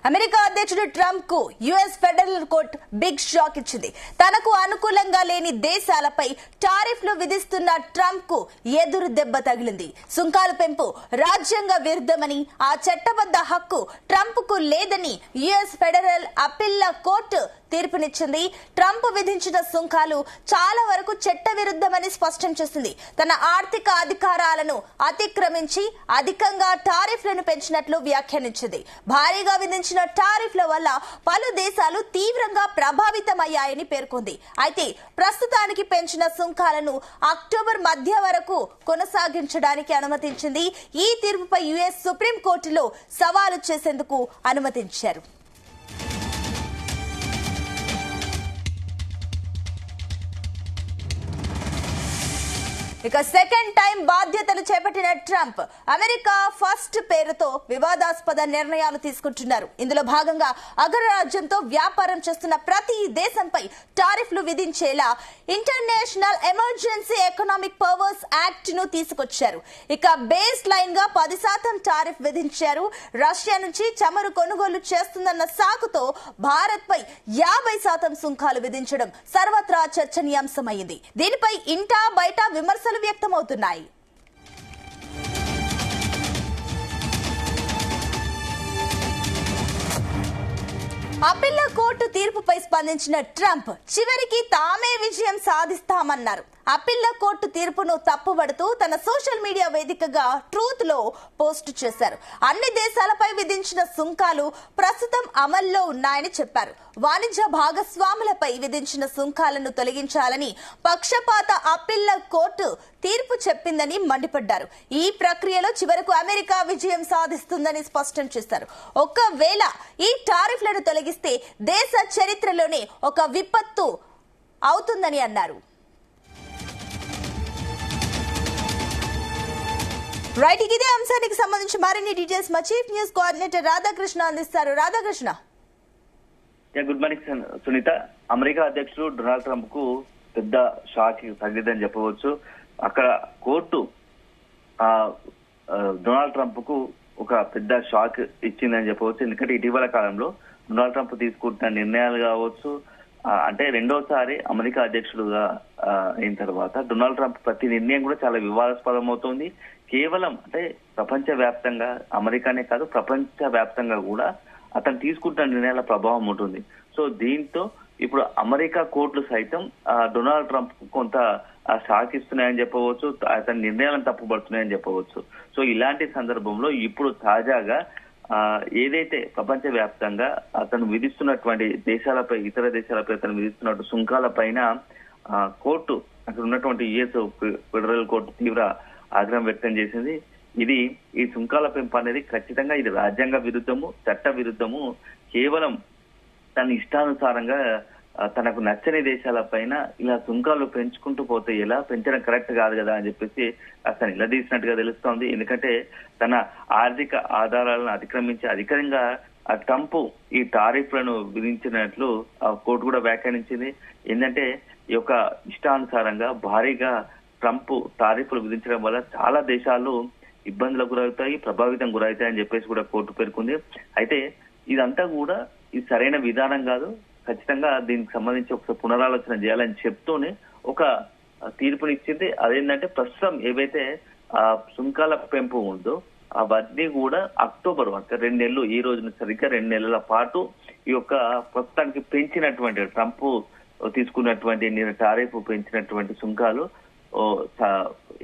America అధ్యక్షుడు Trump కు US federal court big shock ఇచ్చింది. తనకు అనుకూలంగా లేని దేశాలపై టారిఫ్లు విధిస్తున్న ట్రంప్ కు ఎదురు దెబ్బ తగిలింది. సుంకాల పెంపు రాజ్యాంగ విరుద్ధమని, ఆ చట్టబద్ధ హక్కు ట్రంప్ కు లేదని యుఎస్ ఫెడరల్ అప్పీళ్ల కోర్టు తీర్పునిచ్చింది. ట్రంప్ విధించిన సుంకాలు చాలా వరకు చట్ట విరుద్ధమని స్పష్టం చేసింది. తన ఆర్థిక అధికారాలను అతిక్రమించి అధికంగా టారిఫ్లను పెంచినట్లు వ్యాఖ్యానించింది. భారీగా విధించిన టారిఫ్ల వల్ల పలు దేశాలు తీవ్రంగా ప్రభావితమయ్యాయని పేర్కొంది. అయితే ప్రస్తుతానికి పెంచిన సుంకాలను అక్టోబర్ మధ్య వరకు కొనసాగించడానికి అనుమతించింది. ఈ తీర్పుపై యుఎస్ సుప్రీంకోర్టులో సవాలు చేసేందుకు అనుమతించారు. ఇక సెకండ్ టైం బాధ్యతలు చేపట్టిన ట్రంప్ అమెరికా ఫస్ట్ పేరుతో వివాదాస్పద నిర్ణయాలు తీసుకుంటున్నారు. ఇందులో భాగంగా అగ్రరాజ్యంతో వ్యాపారం చేస్తున్న ప్రతి దేశంపై టారిఫ్లు విధించేలా international emergency economic powers act ను తీసుకొచ్చారు. ఇక బేస్ లైన్ గా 10% టారిఫ్ విధించారు. రష్యా నుంచి చమురు కొనుగోలు చేస్తుందన్న సాకుతో భారత్ పై 50% సుంకాలు విధించడం సర్వత్రా చర్చనీయాంశమైంది. దీనిపై ఇంటా బయట విమర్శలు వ్యక్తమవుతున్నాయి. అప్పీళ్ల కోర్టు తీర్పుపై స్పందించిన ట్రంప్ చివరికి తామే విజయం సాధిస్తామన్నారు. అప్పీళ్ల కోర్టు తీర్పును తప్పుబడుతూ తన సోషల్ మీడియా వేదికగా ట్రూత్ లో పోస్టు చేశారు. అన్ని దేశాలపై విధించిన సుంకాలు ప్రస్తుతం అమల్లో ఉన్నాయని చెప్పారు. వాణిజ్య భాగస్వాములపై విధించిన సుంకాలను తొలగించాలని పక్షపాత అప్పీళ్ల కోర్టు తీర్పు చెప్పిందని మండిపడ్డారు. ఈ ప్రక్రియలో చివరకు అమెరికా విజయం సాధిస్తుందని స్పష్టం చేశారు. ఒకవేళ ఈ టారిఫ్లను తొలగిస్తే దేశ చరిత్రలోనే ఒక విపత్తు అవుతుందని అన్నారు. రైట్, ఇదే అంశానికి సంబంధించి మరిన్ని డీటెయిల్స్ మా చీఫ్ న్యూస్ కోఆర్డినేటర్ రాధాకృష్ణ అందిస్తారు. Radhakrishna. Good morning Sunita. America అధ్యక్షుడు డొనాల్డ్ ట్రంప్ కు పెద్ద షాక్ తగిలిందని చెప్పవచ్చు. అక్కడ కోర్టు డొనాల్డ్ ట్రంప్ కు ఒక పెద్ద షాక్ ఇచ్చిందని చెప్పవచ్చు. ఎందుకంటే ఇటీవల కాలంలో డొనాల్డ్ ట్రంప్ తీసుకుంటున్న నిర్ణయాలు కావచ్చు, అంటే రెండోసారి అమెరికా అధ్యక్షుడుగా అయిన తర్వాత డొనాల్డ్ ట్రంప్ ప్రతి నిర్ణయం కూడా చాలా వివాదాస్పదం అవుతుంది. కేవలం అంటే ప్రపంచ వ్యాప్తంగా, అమెరికానే కాదు ప్రపంచ వ్యాప్తంగా కూడా అతను తీసుకుంటున్న నిర్ణయాల ప్రభావం ఉంటుంది. సో దీంతో ఇప్పుడు అమెరికా కోర్టులు సైతం డొనాల్డ్ ట్రంప్ కొంత షాక్ ఇస్తున్నాయని చెప్పవచ్చు, అతని నిర్ణయాలను తప్పుపడుతున్నాయని చెప్పవచ్చు. సో ఇలాంటి సందర్భంలో ఇప్పుడు తాజాగా ఏదైతే ప్రపంచ వ్యాప్తంగా అతను విధిస్తున్నటువంటి దేశాలపై, ఇతర దేశాలపై అతను విధిస్తున్నట్టు సుంకాల పైన కోర్టు, అక్కడ ఉన్నటువంటి యుఎస్ ఫెడరల్ కోర్టు తీవ్ర ఆగ్రహం వ్యక్తం చేసింది. ఈ సుంకాల పెంపు అనేది ఖచ్చితంగా ఇది రాజ్యాంగ విరుద్ధము, చట్ట విరుద్ధము. కేవలం తన ఇష్టానుసారంగా తనకు నచ్చని దేశాల పైన ఇలా సుంకాలు పెంచుకుంటూ పోతే ఎలా, పెంచడం కరెక్ట్ కాదు కదా అని చెప్పేసి అతను నిలదీసినట్టుగా తెలుస్తోంది. ఎందుకంటే తన ఆర్థిక ఆధారాలను అతిక్రమించి అధికంగా ట్రంప్ ఈ టారిఫ్లను విధించినట్లు కోర్టు కూడా వ్యాఖ్యానించింది. ఏంటంటే ఈ యొక్క ఇష్టానుసారంగా భారీగా ట్రంప్ టారిఫ్లు విధించడం వల్ల చాలా దేశాలు ఇబ్బందులకు గురవుతాయి, ప్రభావితం గురవుతాయని చెప్పేసి కూడా కోర్టు పేర్కొంది. అయితే ఇదంతా కూడా ఇది సరైన విధానం కాదు, ఖచ్చితంగా దీనికి సంబంధించి ఒకసారి పునరాలోచన చేయాలని చెప్తూనే ఒక తీర్పునిచ్చింది. అదేంటంటే ప్రస్తుతం ఏవైతే సుంకాల పెంపు ఉందో అవన్నీ కూడా అక్టోబర్ వరకు 2 నెలలు, ఈ రోజున సరిగ్గా 2 నెలల పాటు ఈ యొక్క ప్రస్తుతానికి పెంచినటువంటి ట్రంప్ తీసుకున్నటువంటి టారిఫ్ పెంచినటువంటి సుంకాలు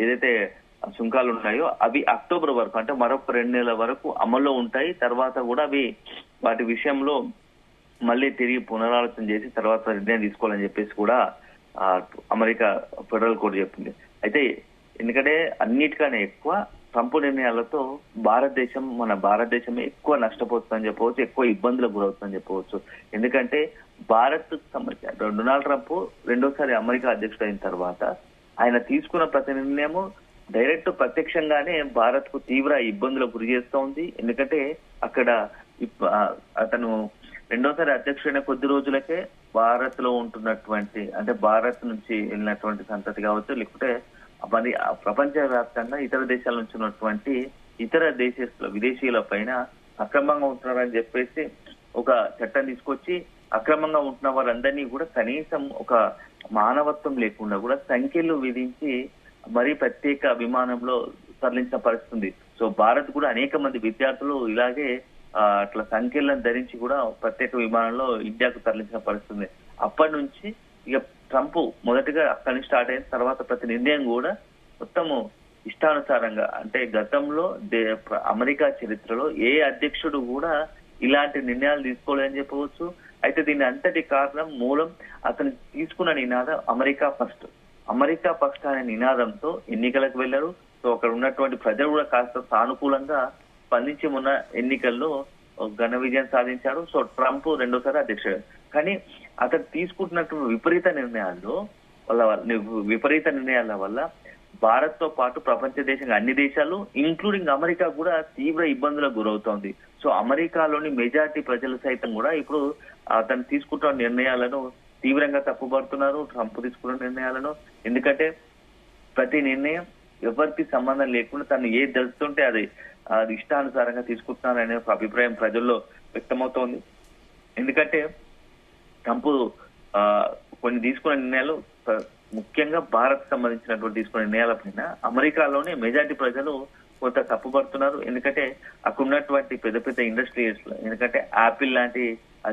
ఏదైతే సుంకాలు ఉన్నాయో అవి అక్టోబర్ వరకు, అంటే మరొక 2 నెలల వరకు అమల్లో ఉంటాయి. తర్వాత కూడా అవి వాటి విషయంలో మళ్ళీ తిరిగి పునరాలోచన చేసి తర్వాత నిర్ణయం తీసుకోవాలని చెప్పేసి కూడా అమెరికా ఫెడరల్ కోర్టు చెప్పింది. అయితే ఎందుకంటే అన్నిటికన్నా ఎక్కువ ట్రంప్ నిర్ణయాలతో మన భారతదేశమే ఎక్కువ నష్టపోతుందని చెప్పవచ్చు, ఎక్కువ ఇబ్బందులకు గురవుతుందని చెప్పవచ్చు. ఎందుకంటే భారత్ డొనాల్డ్ ట్రంప్ రెండోసారి అమెరికా అధ్యక్షుడు అయిన తర్వాత ఆయన తీసుకున్న ప్రతి నిర్ణయము డైరెక్ట్ ప్రత్యక్షంగానే భారత్ కు తీవ్ర ఇబ్బందులకు గురి చేస్తూ ఉంది. ఎందుకంటే అక్కడ అతను రెండోసారి అధ్యక్షుడైన కొద్ది రోజులకే భారత్ లో ఉంటున్నటువంటి, అంటే భారత్ నుంచి వెళ్ళినటువంటి సంతతి కావచ్చు, లేకపోతే ప్రపంచ వ్యాప్తంగా ఇతర దేశాల నుంచి ఉన్నటువంటి ఇతర విదేశీయుల పైన అక్రమంగా ఉంటున్నారని చెప్పేసి ఒక చట్టం తీసుకొచ్చి అక్రమంగా ఉంటున్న వారందరినీ కూడా కనీసం ఒక మానవత్వం లేకుండా కూడా సంఖ్యలు విధించి మరీ ప్రత్యేక విమానంలో తరలించిన పరిస్థితి ఉంది. సో భారత్ కూడా అనేక మంది విద్యార్థులు ఇలాగే అట్లా సంఖ్యలను ధరించి కూడా ప్రత్యేక విమానంలో ఇండియాకు తరలించిన పరిస్థితి ఉంది. అప్పటి నుంచి ఇక ట్రంప్ మొదటిగా అక్కడి నుంచి స్టార్ట్ అయిన తర్వాత ప్రతి నిర్ణయం కూడా మొత్తము ఇష్టానుసారంగా, అంటే గతంలో అమెరికా చరిత్రలో ఏ అధ్యక్షుడు కూడా ఇలాంటి నిర్ణయాలు తీసుకోలేదని చెప్పవచ్చు. అయితే దీని అంతటి కారణం మూలం అతను తీసుకున్న నినాదం అమెరికా ఫస్ట్. అమెరికా ఫస్ట్ అనే నినాదంతో ఎన్నికలకు వెళ్లారు. సో అక్కడ ఉన్నటువంటి ప్రజలు కూడా కాస్త సానుకూలంగా స్పందించి ఉన్న ఎన్నికల్లో ఘన విజయం సాధించాడు. సో ట్రంప్ రెండోసారి అధ్యక్షుడు. కానీ అతను తీసుకుంటున్నటువంటి విపరీత నిర్ణయాల వల్ల భారత్ తో పాటు ప్రపంచ దేశంగా అన్ని దేశాలు ఇంక్లూడింగ్ అమెరికా కూడా తీవ్ర ఇబ్బందులకు గురవుతోంది. సో అమెరికాలోని మెజారిటీ ప్రజలు సైతం కూడా ఇప్పుడు అతను తీసుకుంటున్న నిర్ణయాలను తీవ్రంగా తప్పుపడుతున్నారు, ట్రంప్ తీసుకున్న నిర్ణయాలను. ఎందుకంటే ప్రతి నిర్ణయం ఎవరికి సంబంధం లేకుండా తను ఏది తెలుస్తుంటే అది ఇష్టానుసారంగా తీసుకుంటున్నారనే ఒక అభిప్రాయం ప్రజల్లో వ్యక్తమవుతోంది. ఎందుకంటే ట్రంప్ కొన్ని తీసుకున్న నిర్ణయాలు ముఖ్యంగా భారత్ సంబంధించినటువంటి తీసుకున్న నిర్ణయాల పైన అమెరికాలోనే మెజారిటీ ప్రజలు కొంత తప్పుపడుతున్నారు. ఎందుకంటే అక్కడ ఉన్నటువంటి పెద్ద పెద్ద ఇండస్ట్రీస్, ఎందుకంటే యాపిల్ లాంటి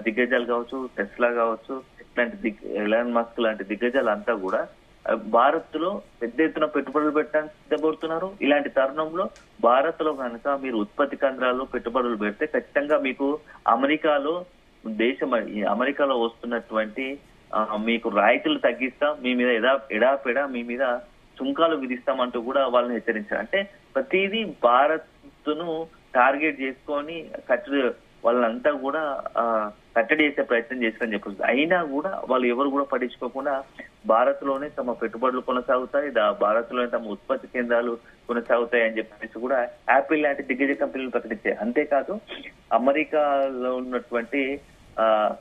దిగ్గజాలు కావచ్చు, టెస్లా కావచ్చు, ఇట్లాంటి ఎలాన్ మస్క్ లాంటి దిగ్గజాలు అంతా కూడా భారత్ లో పెద్ద ఎత్తున పెట్టుబడులు పెట్టడానికి సిద్ధపడుతున్నారు. ఇలాంటి తరుణంలో భారత్ లో కనుక మీరు ఉత్పత్తి కేంద్రాల్లో పెట్టుబడులు పెడితే ఖచ్చితంగా మీకు అమెరికాలో వస్తున్నటువంటి మీకు రాయితీలు తగ్గిస్తాం, మీ మీద ఎడాపెడా మీ మీద సుంకాలు విధిస్తామంటూ కూడా వాళ్ళని హెచ్చరించారు. అంటే ప్రతిదీ భారత్ ను టార్గెట్ చేసుకొని వాళ్ళంతా కూడా కట్టడి చేసే ప్రయత్నం చేస్తారని చెప్పచ్చు. అయినా కూడా వాళ్ళు ఎవరు కూడా పట్టించుకోకుండా భారత్ లోనే తమ పెట్టుబడులు కొనసాగుతాయి, భారత్ లోనే తమ ఉత్పత్తి కేంద్రాలు కొనసాగుతాయి అని చెప్పేసి కూడా యాపిల్ లాంటి దిగ్గజ కంపెనీలు ప్రకటించాయి. అంతేకాదు అమెరికాలో ఉన్నటువంటి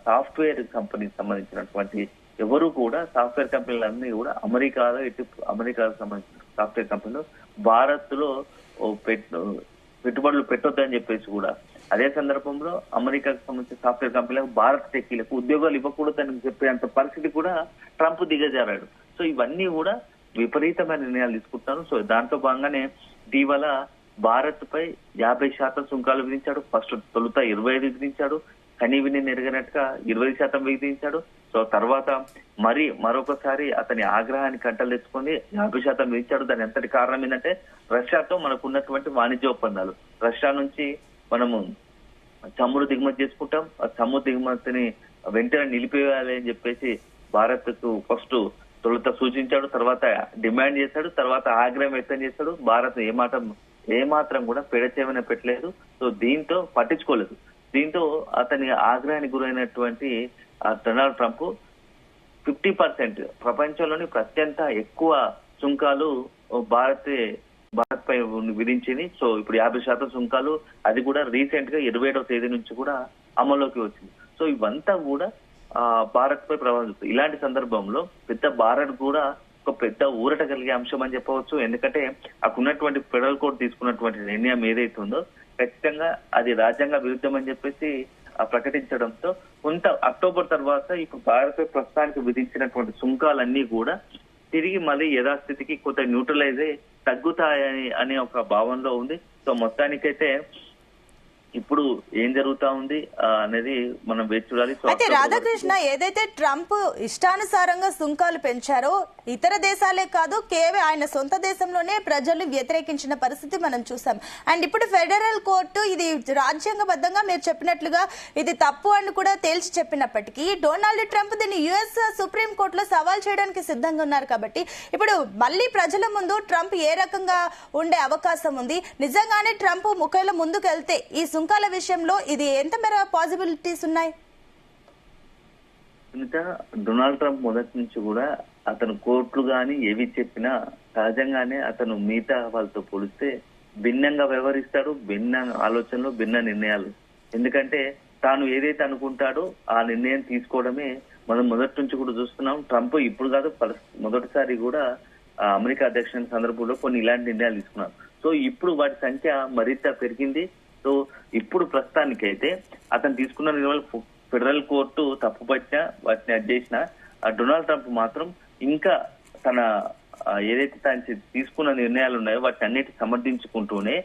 సాఫ్ట్వేర్ కంపెనీకి సంబంధించినటువంటి ఎవరు కూడా సాఫ్ట్వేర్ కంపెనీలన్నీ కూడా అమెరికాకు సంబంధించిన సాఫ్ట్వేర్ కంపెనీలు భారత్ లో పెట్టుబడులు పెట్టొద్దని చెప్పేసి కూడా, అదే సందర్భంలో అమెరికాకు సంబంధించిన సాఫ్ట్వేర్ కంపెనీలకు భారత టెక్కీలకు ఉద్యోగాలు ఇవ్వకూడదని చెప్పేంత పరిస్థితి కూడా ట్రంప్ దిగజారాడు. సో ఇవన్నీ కూడా విపరీతమైన నిర్ణయాలు తీసుకుంటున్నారు. సో దాంట్లో భాగంగానే ఇటీవల భారత్ పై 50% సుంకాలు విధించాడు. ఫస్ట్ తొలుత 25 విధించాడు, కనీ విని నెరగనట్టుగా 20% విధించాడు. సో తర్వాత మరొకసారి అతని ఆగ్రహాన్ని కంటలు తెచ్చుకొని 50% విధించాడు. దాని అంతటి కారణం ఏంటంటే రష్యాతో మనకు ఉన్నటువంటి వాణిజ్య ఒప్పందాలు. రష్యా నుంచి మనము చమురు దిగుమతి చేసుకుంటాం, ఆ చమురు దిగుమతిని వెంటనే నిలిపేయాలి అని చెప్పేసి భారత్ కు ఫస్ట్ తొలుత సూచించాడు, తర్వాత డిమాండ్ చేశాడు, తర్వాత ఆగ్రహం వ్యక్తం చేశాడు. భారత్ ఏమాత్రం కూడా పెడచేవన పెట్టలేదు. సో దీంతో పట్టించుకోలేదు. దీంతో అతని ఆగ్రహానికి గురైనటువంటి డొనాల్డ్ ట్రంప్ 50% ప్రపంచంలోని అత్యంత ఎక్కువ సుంకాలు భారత్ పై విధించింది. సో ఇప్పుడు 50% సుంకాలు, అది కూడా రీసెంట్ గా 27వ తేదీ నుంచి కూడా అమల్లోకి వచ్చింది. సో ఇవంతా కూడా భారత్ పై ప్రభావం చూస్తుంది. ఇలాంటి సందర్భంలో భారత్ కూడా ఒక పెద్ద ఊరట కలిగే అంశం అని చెప్పవచ్చు. ఎందుకంటే అక్కడ ఉన్నటువంటి ఫెడరల్ కోర్టు తీసుకున్నటువంటి నిర్ణయం ఏదైతే ఉందో ఖచ్చితంగా అది రాజ్యాంగ విరుద్ధం అని చెప్పేసి ప్రకటించడంతో కొంత అక్టోబర్ తర్వాత ఇప్పుడు భారత్ ప్రస్తుతానికి విధించినటువంటి సుంకాలన్నీ కూడా తిరిగి మళ్ళీ యథాస్థితికి కొంత న్యూట్రలైజ్ అయ్యి తగ్గుతాయని అనే ఒక భావనలో ఉంది. సో మొత్తానికైతే ఇప్పుడు ఏం జరుగుతా ఉంది అనేది మనం వేచి చూడాలి. అయితే రాధాకృష్ణ, ఏదైతే ట్రంప్ ఇష్టానుసారంగా సుంకాలు పెంచారో ఇతర దేశాలే కాదు, కేవలం ఆయన సొంత దేశంలోనే ప్రజలు వ్యతిరేకించిన పరిస్థితి మనం చూసాం. అండ్ ఇప్పుడు ఫెడరల్ కోర్టు ఇది రాజ్యాంగబద్ధంగా మీరు చెప్పినట్లుగా ఇది తప్పు అని కూడా తేల్చి చెప్పినప్పటికీ డొనాల్డ్ ట్రంప్ దీన్ని యుఎస్ సుప్రీం కోర్టులో సవాల్ చేయడానికి సిద్ధంగా ఉన్నారు. కాబట్టి ఇప్పుడు మళ్ళీ ప్రజల ముందు ట్రంప్ ఏ రకంగా ఉండే అవకాశం ఉంది? నిజంగానే ట్రంప్ ముఖేల ముందుకు వెళ్తే ఈ సుంకాల విషయంలో ఇది ఎంత మేర పాసిబిలిటీస్ ఉన్నాయి? డొనాల్డ్ ట్రంప్ మొదటి నుంచి కూడా అతను కోర్టులు గాని ఏవి చెప్పినా సహజంగానే అతను మిగతా వాళ్ళతో పోలిస్తే భిన్నంగా వ్యవహరిస్తాడు, భిన్న ఆలోచనలు, భిన్న నిర్ణయాలు. ఎందుకంటే తాను ఏదైతే అనుకుంటాడో ఆ నిర్ణయం తీసుకోవడమే మనం మొదటి నుంచి కూడా చూస్తున్నాం. ట్రంప్ ఇప్పుడు కాదు, మొదటిసారి కూడా అమెరికా అధ్యక్ష సందర్భంలో కొన్ని ఇలాంటి నిర్ణయాలు తీసుకున్నారు. సో ఇప్పుడు వాటి సంఖ్య మరింత పెరిగింది. సో సో ఇప్పుడు ప్రస్తుతానికైతే అతను తీసుకున్న నిర్ణయాలు ఫెడరల్ కోర్టు తప్పుపట్టినా వాటిని అది చేసినా డొనాల్డ్ ట్రంప్ మాత్రం ఇంకా తన ఏదైతే తాను తీసుకున్న నిర్ణయాలు ఉన్నాయో వాటిని అన్నిటి సమర్థించుకుంటూనే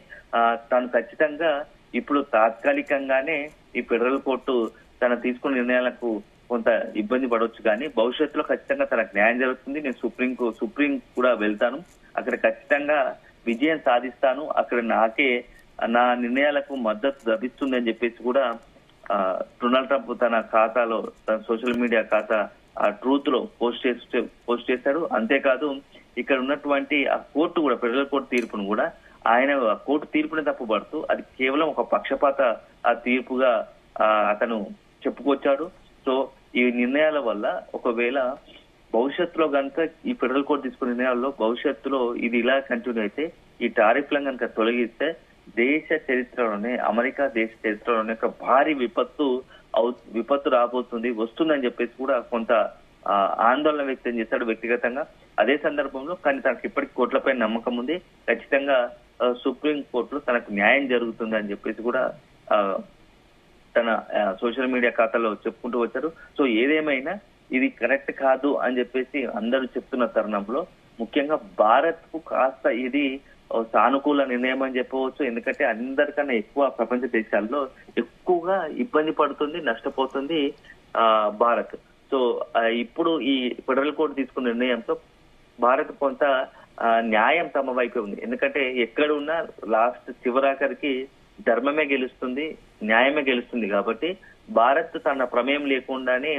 తాను ఖచ్చితంగా ఇప్పుడు తాత్కాలికంగానే ఈ ఫెడరల్ కోర్టు తన తీసుకున్న నిర్ణయాలకు కొంత ఇబ్బంది పడవచ్చు, కానీ భవిష్యత్తులో ఖచ్చితంగా తనకు న్యాయం జరుగుతుంది. నేను సుప్రీం కూడా వెళ్తాను, అక్కడ ఖచ్చితంగా విజయం సాధిస్తాను, అక్కడ నా నిర్ణయాలకు మద్దతు లభిస్తుంది అని చెప్పేసి కూడా డొనాల్డ్ ట్రంప్ తన ఖాతాలో, తన సోషల్ మీడియా ఖాతా ట్రూత్ లో పోస్ట్ చేశాడు. అంతేకాదు ఇక్కడ ఉన్నటువంటి ఆ కోర్టు కూడా, ఫెడరల్ కోర్టు తీర్పును కూడా ఆయన కోర్టు తీర్పుని తప్పుపడుతూ అది కేవలం ఒక పక్షపాత తీర్పుగా అతను చెప్పుకొచ్చాడు. సో ఈ నిర్ణయాల వల్ల ఒకవేళ భవిష్యత్తులో కనుక ఈ ఫెడరల్ కోర్టు తీసుకున్న నిర్ణయాల్లో భవిష్యత్తులో ఇది ఇలా కంటిన్యూ అయితే, ఈ టారిఫ్లను కనుక తొలగిస్తే దేశ చరిత్రలోనే, అమెరికా దేశ చరిత్రలోనే ఒక భారీ విపత్తు రాబోతుంది, వస్తుందని చెప్పేసి కూడా కొంత ఆందోళన వ్యక్తం చేశాడు వ్యక్తిగతంగా. అదే సందర్భంలో కానీ తనకు ఇప్పటికీ కోర్టులపై నమ్మకం ఉంది, ఖచ్చితంగా సుప్రీం కోర్టులో తనకు న్యాయం జరుగుతుంది అని చెప్పేసి కూడా తన సోషల్ మీడియా ఖాతాలో చెప్పుకుంటూ వచ్చారు. సో ఏదేమైనా ఇది కరెక్ట్ కాదు అని చెప్పేసి అందరూ చెప్తున్న తరుణంలో ముఖ్యంగా భారత్ కు కాస్త ఇది సానుకూల నిర్ణయం అని చెప్పవచ్చు. ఎందుకంటే అందరికన్నా ఎక్కువ ప్రపంచ దేశాల్లో ఎక్కువగా ఇబ్బంది పడుతుంది, నష్టపోతుంది భారత్. సో ఇప్పుడు ఈ ఫెడరల్ కోర్టు తీసుకున్న నిర్ణయంతో భారత్ కొంత న్యాయం తమ వైపే ఉంది. ఎందుకంటే ఎక్కడున్నా లాస్ట్ చివరాఖరికి ధర్మమే గెలుస్తుంది, న్యాయమే గెలుస్తుంది. కాబట్టి భారత్ తన ప్రమేయం లేకుండానే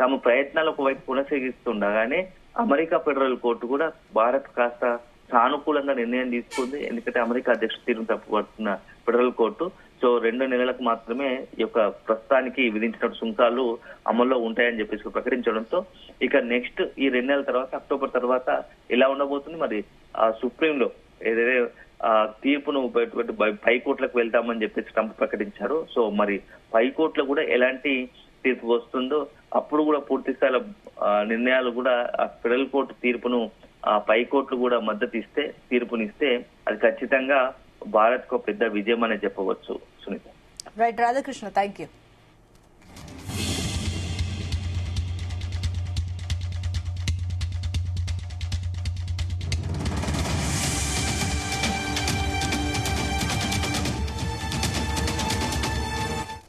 తమ ప్రయత్నాలు ఒకవైపు కొనసాగిస్తుండగానే అమెరికా ఫెడరల్ కోర్టు కూడా భారత్ కాస్త సానుకూలంగా నిర్ణయం తీసుకుంది. ఎందుకంటే అమెరికా అధ్యక్షుడు తీరును తప్పుపడుతున్న ఫెడరల్ కోర్టు సో 2 నెలలకు మాత్రమే ఈ యొక్క ప్రస్తుతానికి విధించిన సుంకాలు అమల్లో ఉంటాయని చెప్పేసి ప్రకటించడంతో ఇక నెక్స్ట్ ఈ 2 నెలల తర్వాత అక్టోబర్ తర్వాత ఎలా ఉండబోతుంది మరి సుప్రీంలో ఏదైతే తీర్పును పైకోర్టులకు వెళ్తామని చెప్పేసి ట్రంప్ ప్రకటించారు. సో మరి పైకోర్టులో కూడా ఎలాంటి తీర్పు వస్తుందో అప్పుడు కూడా పూర్తి స్థాయిలో నిర్ణయాలు కూడా ఫెడరల్ కోర్టు తీర్పును పైకోర్టులు కూడా మద్దతు ఇస్తే, తీర్పునిస్తే అది ఖచ్చితంగా భారత్ కు పెద్ద విజయం అనే చెప్పవచ్చు. Sunita. Right Radhakrishna, thank you.